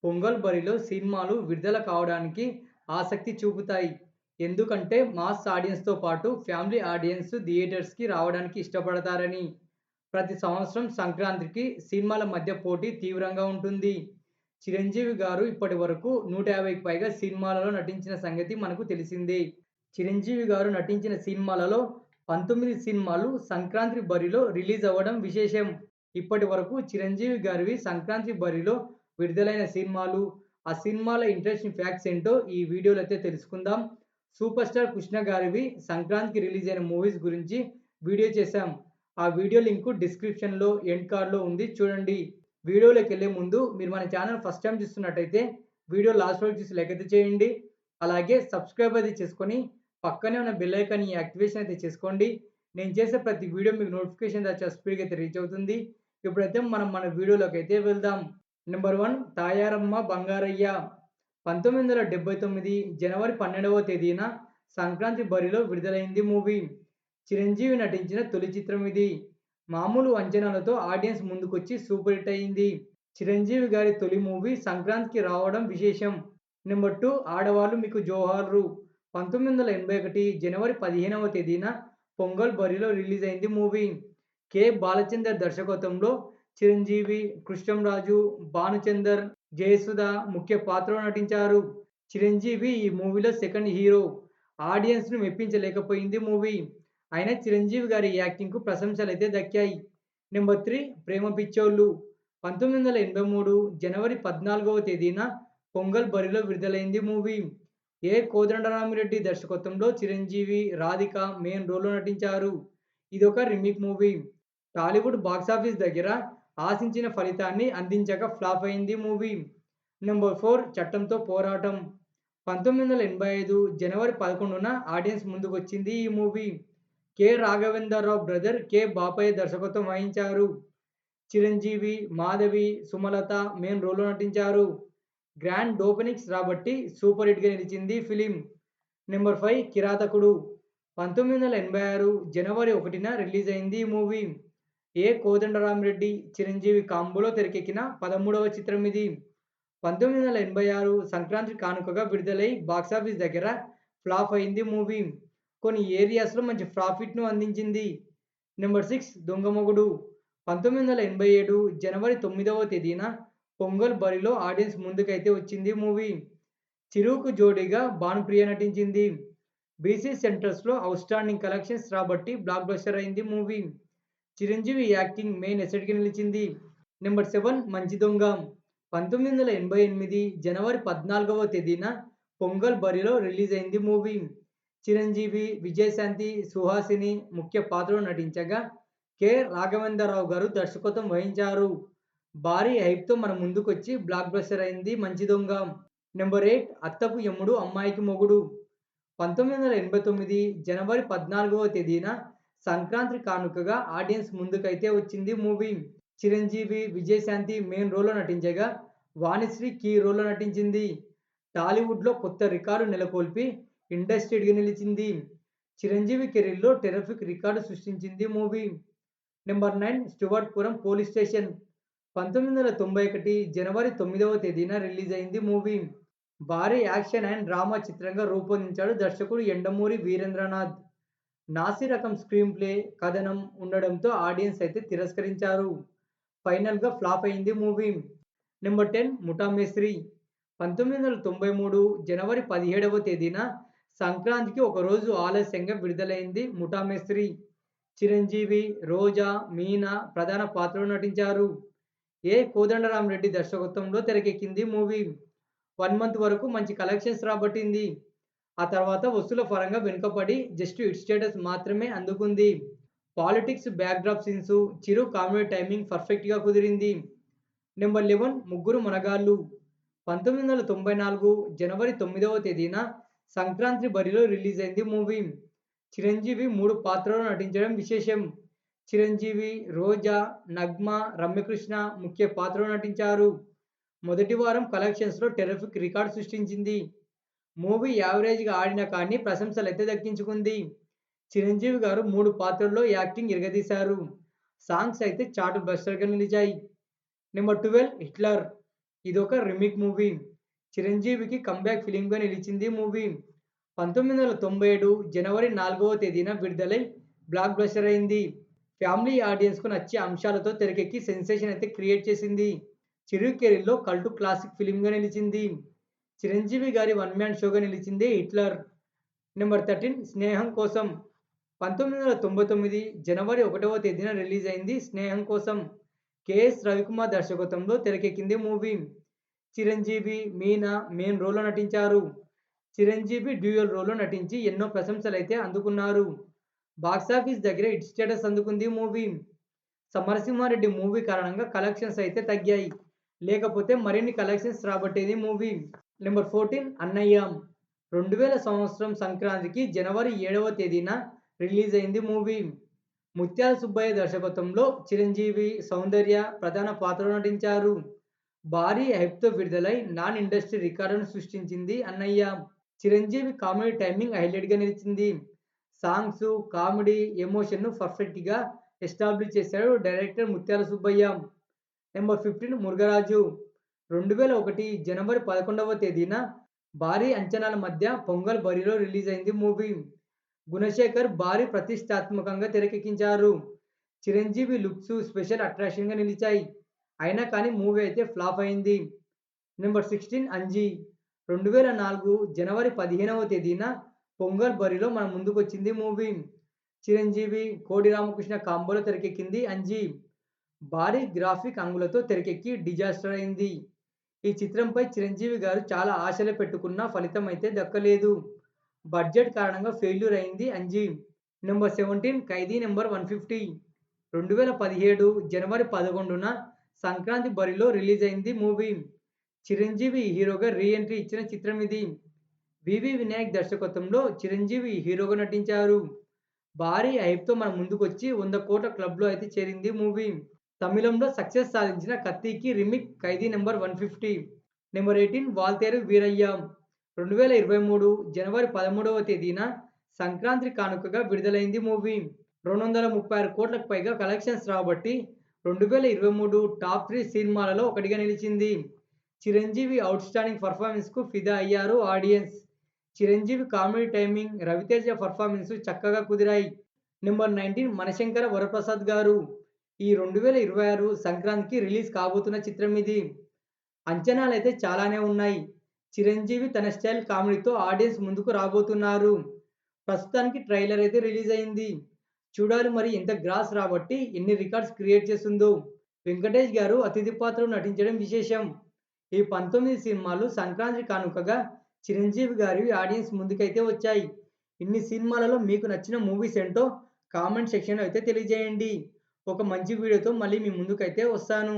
పొంగల్ బరిలో సినిమాలు విడుదల కావడానికి ఆసక్తి చూపుతాయి. ఎందుకంటే మాస్ ఆడియన్స్‌తో పాటు ఫ్యామిలీ ఆడియన్స్ థియేటర్స్‌కి రావడానికి ఇష్టపడతారని. ప్రతి సంవత్సరం సంక్రాంతికి సినిమాల మధ్య పోటీ తీవ్రంగా ఉంటుంది. చిరంజీవి గారు ఇప్పటివరకు 150కి పైగా సినిమాలలో నటించిన సంగతి మనకు తెలిసిందే. చిరంజీవి గారు నటించిన సినిమాలలో 19 సినిమాలు సంక్రాంతి బరిలో రిలీజ్ అవ్వడం విశేషం. ఇప్పటివరకు చిరంజీవి గారివి సంక్రాంతి బరిలో విడుదలైన సినిమాలు, ఆ సినిమాల ఇంట్రెస్టింగ్ ఫ్యాక్ట్స్ ఏంటో ఈ వీడియోలో అయితే తెలుసుకుందాం. సూపర్ స్టార్ కృష్ణ గారివి సంక్రాంతికి రిలీజ్ అయిన మూవీస్ గురించి వీడియో చేశాం. ఆ వీడియో లింకు డిస్క్రిప్షన్‌లో, ఎండ్ కార్డ్‌లో ఉంది చూడండి. వీడియోలోకెళ్ళే ముందు మీరు మన ఛానల్ ఫస్ట్ టైమ్ చూస్తున్నట్టయితే వీడియో లాస్ట్ వరకు చూసి లైక్ అయితే చేయండి. అలాగే సబ్స్క్రైబ్ అయితే చేసుకొని పక్కనే ఉన్న బెల్ ఐకాన్‌ని యాక్టివేషన్ అయితే చేసుకోండి. నేను చేసే ప్రతి వీడియో మీకు నోటిఫికేషన్ వచ్చి స్పీడ్‌గా అయితే రీచ్ అవుతుంది. ఇప్పుడైతే మనం మన వీడియోలోకైతే వెళ్దాం. నంబర్ 1 తాయారమ్మ బంగారయ్య. 1979 జనవరి 12వ తేదీన సంక్రాంతి బరిలో విడుదలైంది మూవీ. చిరంజీవి నటించిన తొలి చిత్రం ఇది. మామూలు అంచనాలతో ఆడియన్స్ ముందుకొచ్చి సూపర్ హిట్ అయింది. చిరంజీవి గారి తొలి మూవీ సంక్రాంతికి రావడం విశేషం. నంబర్ 2 ఆడవాళ్ళు మీకు జోహార్లు. 1981 జనవరి 15వ తేదీన పొంగల్ బరిలో రిలీజ్ అయింది మూవీ. కె. బాలచందర్ దర్శకత్వంలో చిరంజీవి, కృష్ణంరాజు, భానుచందర్, జయసుధ ముఖ్య పాత్రలో నటించారు. చిరంజీవి ఈ మూవీలో సెకండ్ హీరో. ఆడియన్స్‌ను మెప్పించలేకపోయింది మూవీ. అయినా చిరంజీవి గారి యాక్టింగ్‌కు ప్రశంసలైతే దక్కాయి. నంబర్ 3 ప్రేమ పిచ్చోళ్ళు. 1983 జనవరి 14వ తేదీన పొంగల్ బరిలో విడుదలైంది మూవీ. ఏ. కోదండరామిరెడ్డి దర్శకత్వంలో చిరంజీవి, రాధిక మెయిన్ రోల్‌లో నటించారు. ఇదొక రీమేక్ మూవీ. టాలీవుడ్ బాక్సాఫీస్ దగ్గర ఆశించిన ఫలితాన్ని అందించక ఫ్లాప్ అయింది మూవీ. నంబర్ 4 చట్టంతో పోరాటం. 1985 జనవరి 11న ఆడియన్స్ ముందుకొచ్చింది ఈ movie. K. Raghavendra Rao brother K. Bapayya దర్శకత్వం వహించారు. చిరంజీవి, మాధవి, సుమలత మెయిన్ రోల్‌లో నటించారు. గ్రాండ్ ఓపెనింగ్స్ రాబట్టి సూపర్ హిట్‌గా నిలిచింది ఫిలిం. నంబర్ 5 కిరాతకుడు. 1986 జనవరి 1న రిలీజ్ అయింది ఈ మూవీ. ఏ. కోదండరామిరెడ్డి, చిరంజీవి కాంబోలో తెరకెక్కిన 13వ చిత్రం ఇది. 1986 సంక్రాంతి కానుకగా విడుదలై బాక్సాఫీస్ దగ్గర ఫ్లాప్ అయింది మూవీ. కొన్ని ఏరియాస్‌లో మంచి ప్రాఫిట్‌ను అందించింది. నంబర్ 6 దొంగమొగుడు. 1987 జనవరి 9వ తేదీన పొంగల్ బరిలో ఆడియన్స్ ముందుకైతే వచ్చింది మూవీ. చిరుకు జోడీగా భానుప్రియ నటించింది. బీసీ సెంటర్స్‌లో ఔట్‌స్టాండింగ్ కలెక్షన్స్ రాబట్టి బ్లాక్ బస్టర్ అయింది మూవీ. చిరంజీవి యాక్టింగ్ మెయిన్ అసెట్‌గా నిలిచింది. నంబర్ 7 మంచి దొంగ. 1988 జనవరి 14వ తేదీన పొంగల్ బరిలో రిలీజ్ అయింది మూవీ. చిరంజీవి, విజయశాంతి, సుహాసిని ముఖ్య పాత్రలో నటించగా కె. రాఘవేంద్రరావు గారు దర్శకత్వం వహించారు. భారీ హైప్‌తో మన ముందుకొచ్చి బ్లాక్ బస్టర్ అయింది మంచి దొంగ. నంబర్ 8 అత్తకు యముడు అమ్మాయికి మొగుడు. 1989 జనవరి 14వ తేదీన సంక్రాంతి కానుకగా ఆడియన్స్ ముందుకైతే వచ్చింది మూవీ. చిరంజీవి, విజయశాంతి మెయిన్ రోల్‌లో నటించగా వాణిశ్రీ కీ రోల్‌లో నటించింది. టాలీవుడ్‌లో కొత్త రికార్డు నెలకొల్పి ఇండస్ట్రీగా నిలిచింది. చిరంజీవి కెరీర్‌లో టెర్రిఫిక్ రికార్డు సృష్టించింది movie. Number 9 Stuartpuram police station. 1991 జనవరి 9వ తేదీన రిలీజ్ అయింది మూవీ. భారీ యాక్షన్ అండ్ డ్రామా చిత్రంగా రూపొందించాడు దర్శకుడు యండమూరి వీరేంద్రనాథ్. నాసి రకం స్క్రీన్ ప్లే, కథనం ఉండడంతో ఆడియన్స్ అయితే తిరస్కరించారు. ఫైనల్‌గా ఫ్లాప్ అయింది మూవీ. నంబర్ 10 ముఠా మేస్త్రి. 1993 జనవరి 17వ తేదీన సంక్రాంతికి ఒకరోజు ఆలస్యంగా విడుదలైంది ముఠా మేస్త్రి. చిరంజీవి, రోజా, మీనా ప్రధాన పాత్రలో నటించారు. ఏ. కోదండరామిరెడ్డి దర్శకత్వంలో తెరకెక్కింది మూవీ. 1 మంత్ వరకు మంచి కలెక్షన్స్ రాబట్టింది. ఆ తర్వాత వసూళ్ల పరంగా వెనుకపడి జస్ట్ హిట్ స్టేటస్ మాత్రమే అందుకుంది. పాలిటిక్స్ బ్యాక్‌డ్రాప్ సీన్స్, చిరు కామెడీ టైమింగ్ పర్ఫెక్ట్‌గా కుదిరింది. నంబర్ 11 ముగ్గురు మునగాళ్లు. 1994 జనవరి 9వ తేదీన సంక్రాంతి బరిలో రిలీజ్ అయింది మూవీ. చిరంజీవి 3 పాత్రల్లో నటించడం విశేషం. చిరంజీవి, రోజా, నగ్మ, రమ్యకృష్ణ ముఖ్య పాత్రలో నటించారు. మొదటి వారం కలెక్షన్స్‌లో టెర్రిఫిక్ రికార్డ్ సృష్టించింది. మూవీ యావరేజ్‌గా ఆడినా కానీ ప్రశంసలైతే దక్కించుకుంది. చిరంజీవి గారు 3 పాత్రల్లో యాక్టింగ్ ఇరగదీశారు. సాంగ్స్ అయితే చార్ట్ బస్టర్‌గా నిలిచాయి. Number 12 Hitler. ఇదొక రీమేక్ మూవీ. చిరంజీవికి కమ్‌బ్యాక్ ఫిల్మ్‌గా నిలిచింది మూవీ. 1997 జనవరి 4వ తేదీన విడుదలై బ్లాక్ బస్టర్ అయింది. ఫ్యామిలీ ఆడియన్స్‌కు నచ్చే అంశాలతో తెరకెక్కి సెన్సేషన్ అయితే క్రియేట్ చేసింది. చిరు కెరీర్‌లో కల్ట్ క్లాసిక్ ఫిల్మ్‌గా నిలిచింది. చిరంజీవి గారి వన్ మ్యాన్ షోగా నిలిచింది 'హిట్లర్'. నెంబర్ 13 స్నేహం కోసం. 1999 జనవరి 1వ తేదీన రిలీజ్ అయింది 'స్నేహం కోసం'. కెఎస్ రవికుమార్ దర్శకత్వంలో తెరకెక్కింది మూవీ. చిరంజీవి, మీనా మెయిన్ రోల్‌లో నటించారు. చిరంజీవి డ్యూయల్ రోల్‌లో నటించి ఎన్నో ప్రశంసలైతే అందుకున్నారు. బాక్సాఫీస్ దగ్గర హిట్ స్టేటస్ అందుకుంది మూవీ. 'సమరసింహారెడ్డి' మూవీ కారణంగా కలెక్షన్స్ అయితే తగ్గాయి. లేకపోతే మరిన్ని కలెక్షన్స్ రాబట్టేది మూవీ. నెంబర్ 14 అన్నయ్య. 2000 సంవత్సరం సంక్రాంతికి జనవరి 7వ తేదీన రిలీజ్ అయింది మూవీ. ముత్యాల సుబ్బయ్య దర్శకత్వంలో చిరంజీవి, సౌందర్య ప్రధాన పాత్రలో నటించారు. భారీ హైప్‌తో విడుదలై నాన్ ఇండస్ట్రీ రికార్డును సృష్టించింది 'అన్నయ్య'. చిరంజీవి కామెడీ టైమింగ్ హైలైట్‌గా నిలిచింది. సాంగ్స్, కామెడీ, ఎమోషన్‌ను పర్ఫెక్ట్‌గా ఎస్టాబ్లిష్ చేశాడు డైరెక్టర్ ముత్యాల సుబ్బయ్య. నెంబర్ 15 మురుగరాజు. 2001 జనవరి 11వ తేదీన భారీ అంచనాల మధ్య పొంగల్ బరిలో రిలీజ్ అయింది మూవీ. గుణశేఖర్ భారీ ప్రతిష్టాత్మకంగా తెరకెక్కించారు. చిరంజీవి లుక్స్ స్పెషల్ అట్రాక్షన్‌గా నిలిచాయి. అయినా కానీ మూవీ అయితే ఫ్లాప్ అయింది. నెంబర్ 16 అంజీ. 2004 జనవరి 15వ తేదీన పొంగల్ బరిలో మన ముందుకొచ్చింది మూవీ. చిరంజీవి, కోడి రామకృష్ణ కాంబోలో తెరకెక్కింది 'అంజీ'. భారీ గ్రాఫిక్ హంగులతో తెరకెక్కి డిజాస్టర్ అయింది. ఈ చిత్రంపై చిరంజీవి గారు చాలా ఆశలు పెట్టుకున్నా ఫలితం అయితే దక్కలేదు. బడ్జెట్ కారణంగా ఫెయిల్యూర్ అయింది 'అంజీ'. నెంబర్ 17 ఖైదీ నంబర్ 150. 2017 జనవరి 11న సంక్రాంతి బరిలో రిలీజ్ అయింది మూవీ. చిరంజీవి హీరోగా రీ ఎంట్రీ ఇచ్చిన చిత్రం ఇది. వివి వినాయక్ దర్శకత్వంలో చిరంజీవి హీరోగా నటించారు. భారీ హైప్‌తో మన ముందుకొచ్చి 100 కోట్ల క్లబ్‌లో అయితే చేరింది మూవీ. తమిళంలో సక్సెస్ సాధించిన 'కత్తి'కి రీమేక్ 'ఖైదీ నంబర్ 150'. నెంబర్ 18 వాల్తేరు వీరయ్య. 2023 జనవరి 13వ తేదీన సంక్రాంతి కానుకగా విడుదలైంది మూవీ. 236 కోట్లకు పైగా కలెక్షన్స్ రాబట్టి 2023 టాప్ 3 సినిమాలలో ఒకటిగా నిలిచింది. చిరంజీవి ఔట్‌స్టాండింగ్ పెర్ఫార్మన్స్‌కు ఫిదా అయ్యారు audience. Chiranjeevi comedy timing, Raviteja performance చక్కగా కుదిరాయి. నెంబర్ 19 మనశంకర వరప్రసాద్ గారు. ఈ 2026 సంక్రాంతికి రిలీజ్ కాబోతున్న చిత్రం ఇది. అంచనాలైతే చాలానే ఉన్నాయి. చిరంజీవి తన స్టైల్ కామెడీతో ఆడియన్స్ ముందుకు రాబోతున్నారు. ప్రస్తుతానికి ట్రైలర్ అయితే రిలీజ్ అయింది. చూడాలి మరి ఎంత గ్రాస్ రాబట్టి ఎన్ని రికార్డ్స్ క్రియేట్ చేస్తుందో. వెంకటేష్ గారు అతిథి పాత్రలో నటించడం విశేషం. ఈ 19 సినిమాలు సంక్రాంతి కానుకగా చిరంజీవి గారివి ఆడియన్స్ ముందుకైతే వచ్చాయి. ఇన్ని సినిమాలలో మీకు నచ్చిన మూవీస్ ఏంటో కామెంట్ సెక్షన్‌లో అయితే తెలియజేయండి. ఒక మంచి వీడియోతో మళ్ళీ మీ ముందుకైతే వస్తాను.